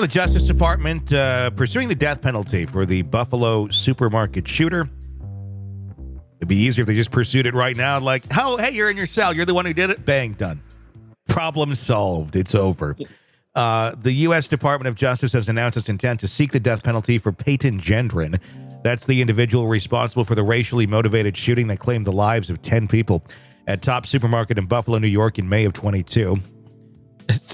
the Justice Department pursuing the death penalty for the Buffalo supermarket shooter. It'd be easier if they just pursued it right now. Like, oh, hey, you're in your cell. You're the one who did it. Bang, done. Problem solved. It's over. The U.S. Department of Justice has announced its intent to seek the death penalty for Payton Gendron. That's the individual responsible for the racially motivated shooting that claimed the lives of 10 people at Top Supermarket in Buffalo, New York in May of 22.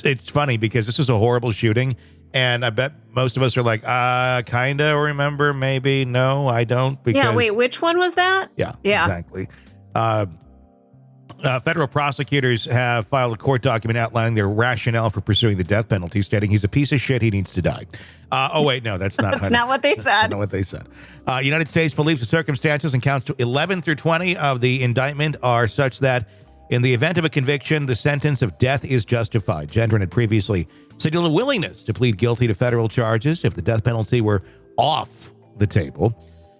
It's funny because this is a horrible shooting, and I bet most of us are like, kind of remember, maybe. No, I don't. Because, yeah, wait, which one was that? Yeah, exactly. Federal prosecutors have filed a court document outlining their rationale for pursuing the death penalty, stating he's a piece of shit, he needs to die. Wait, no, that's not. That's not what they said. That's not what they said. United States believes the circumstances in counts 11 through 20 of the indictment are such that in the event of a conviction, the sentence of death is justified. Gendron had previously signaled a willingness to plead guilty to federal charges if the death penalty were off the table.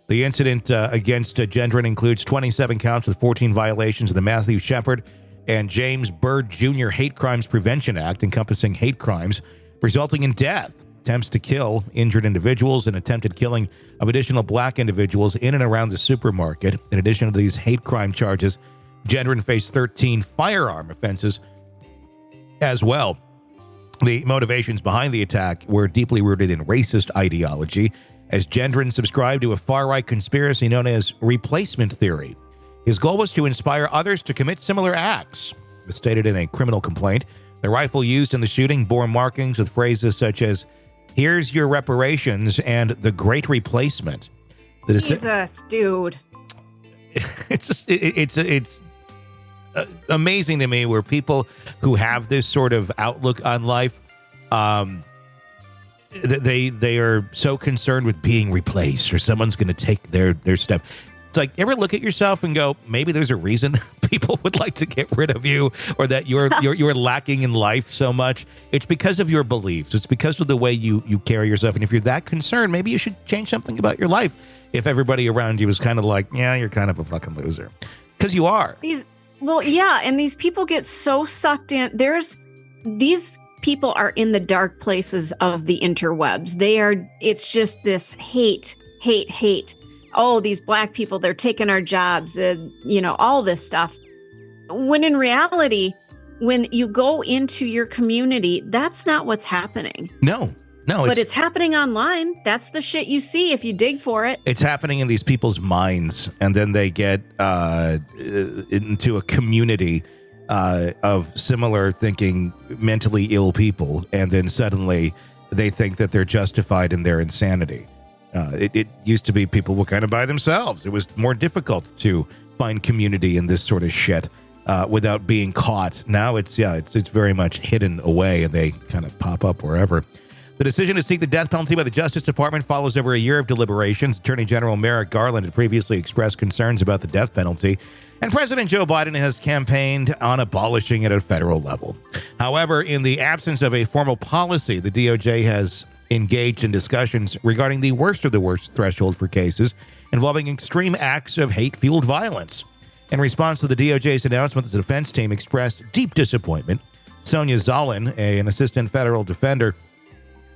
The incident against Gendron includes 27 counts with 14 violations of the Matthew Shepard and James Byrd Jr. Hate Crimes Prevention Act, encompassing hate crimes, resulting in death, attempts to kill injured individuals, and attempted killing of additional black individuals in and around the supermarket. In addition to these hate crime charges, Gendron faced 13 firearm offenses as well. The motivations behind the attack were deeply rooted in racist ideology, as Gendron subscribed to a far-right conspiracy known as replacement theory. His goal was to inspire others to commit similar acts. As stated in a criminal complaint, the rifle used in the shooting bore markings with phrases such as, "Here's your reparations," and "the great replacement." Jesus, dude. It's amazing to me where people who have this sort of outlook on life, they are so concerned with being replaced or someone's going to take their stuff. It's like, ever look at yourself and go, maybe there's a reason people would like to get rid of you, or that you're lacking in life so much. It's because of your beliefs. It's because of the way you carry yourself. And if you're that concerned, maybe you should change something about your life. If everybody around you is kind of like, yeah, you're kind of a fucking loser. Because you are. And these people get so sucked in. These people are in the dark places of the interwebs. It's just this hate. Oh, these black people, they're taking our jobs, all this stuff. When in reality, when you go into your community, that's not what's happening. No. But it's happening online. That's the shit you see if you dig for it. It's happening in these people's minds, and then they get into a community of similar thinking, mentally ill people, and then suddenly they think that they're justified in their insanity. It used to be people were kind of by themselves. It was more difficult to find community in this sort of shit without being caught. Now it's very much hidden away, and they kind of pop up wherever. The decision to seek the death penalty by the Justice Department follows over a year of deliberations. Attorney General Merrick Garland had previously expressed concerns about the death penalty, and President Joe Biden has campaigned on abolishing it at a federal level. However, in the absence of a formal policy, the DOJ has engaged in discussions regarding the worst of the worst threshold for cases involving extreme acts of hate-fueled violence. In response to the DOJ's announcement, the defense team expressed deep disappointment. Sonia Zollin, an assistant federal defender,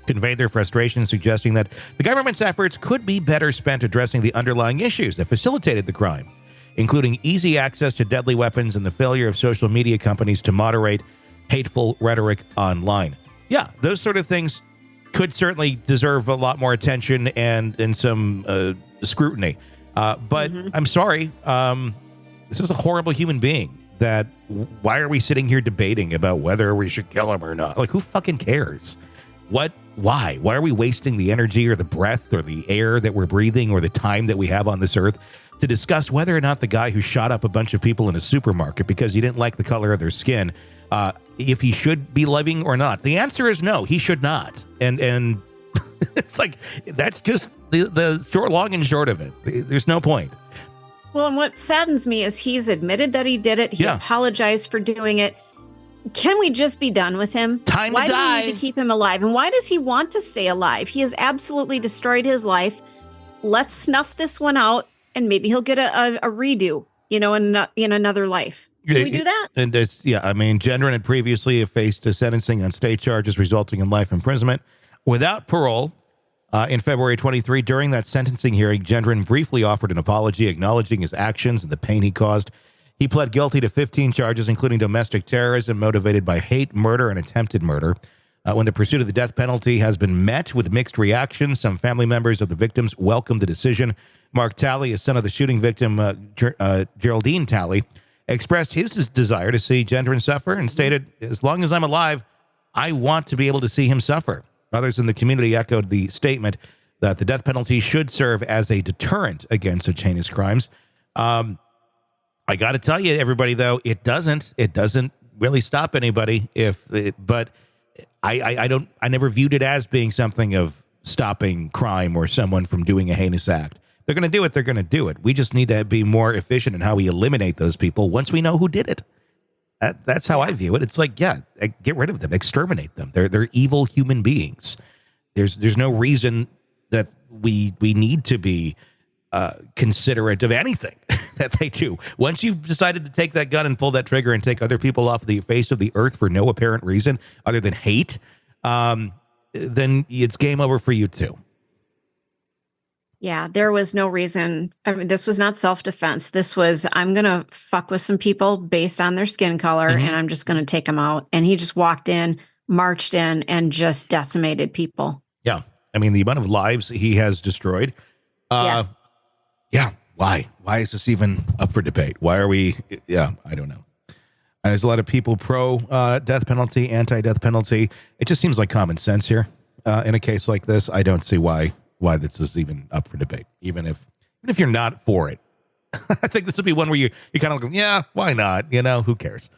conveyed their frustration, suggesting that the government's efforts could be better spent addressing the underlying issues that facilitated the crime, including easy access to deadly weapons and the failure of social media companies to moderate hateful rhetoric online. Yeah, those sort of things could certainly deserve a lot more attention and some scrutiny. But I'm sorry, this is a horrible human being. Why are we sitting here debating about whether we should kill him or not? Like, who fucking cares? Why? Why are we wasting the energy or the breath or the air that we're breathing or the time that we have on this earth to discuss whether or not the guy who shot up a bunch of people in a supermarket because he didn't like the color of their skin, if he should be living or not? The answer is no, he should not. And it's like, that's just the short, long and short of it. There's no point. Well, and what saddens me is he's admitted that he did it. He apologized for doing it. Can we just be done with him? Why do we need to keep him alive? And why does he want to stay alive? He has absolutely destroyed his life. Let's snuff this one out, and maybe he'll get a redo, in another life. Can we do that? And Gendron had previously faced a sentencing on state charges resulting in life imprisonment. without parole. In February 23, during that sentencing hearing, Gendron briefly offered an apology, acknowledging his actions and the pain he caused. He pled guilty to 15 charges, including domestic terrorism motivated by hate, murder, and attempted murder. When the pursuit of the death penalty has been met with mixed reactions, some family members of the victims welcomed the decision. Mark Talley, a son of the shooting victim, Geraldine Talley, expressed his desire to see Gendron suffer and stated, "As long as I'm alive, I want to be able to see him suffer." Others in the community echoed the statement that the death penalty should serve as a deterrent against such heinous crimes. I got to tell you, everybody, though, it doesn't really stop anybody. But I never viewed it as being something of stopping crime or someone from doing a heinous act. They're going to do it. They're going to do it. We just need to be more efficient in how we eliminate those people once we know who did it. That's how I view it. It's like, yeah, get rid of them, exterminate them. They're evil human beings. There's no reason that we need to be considerate of anything that they do. Once you've decided to take that gun and pull that trigger and take other people off the face of the earth for no apparent reason other than hate, then it's game over for you too. Yeah, there was no reason. I mean, this was not self-defense. This was, I'm going to fuck with some people based on their skin color, and I'm just going to take them out. And he just walked in, marched in, and just decimated people. Yeah. I mean, the amount of lives he has destroyed. Yeah. Why? Why is this even up for debate? Why are we? Yeah, I don't know. And there's a lot of people pro death penalty, anti-death penalty. It just seems like common sense here. In a case like this, I don't see why this is even up for debate, even if you're not for it. I think this would be one where you kind of go, yeah, why not? Who cares?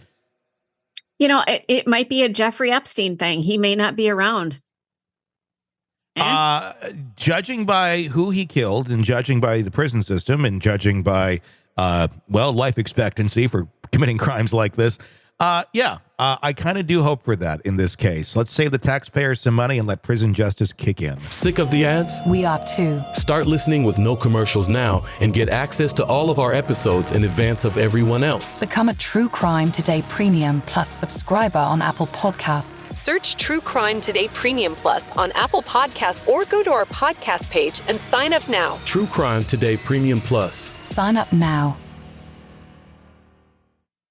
It might be a Jeffrey Epstein thing. He may not be around. Judging by who he killed and judging by the prison system and judging by, life expectancy for committing crimes like this, I kind of do hope for that in this case. Let's save the taxpayers some money and let prison justice kick in. Sick of the ads? We are too. Start listening with no commercials now and get access to all of our episodes in advance of everyone else. Become a True Crime Today Premium Plus subscriber on Apple Podcasts. Search True Crime Today Premium Plus on Apple Podcasts or go to our podcast page and sign up now. True Crime Today Premium Plus. Sign up now.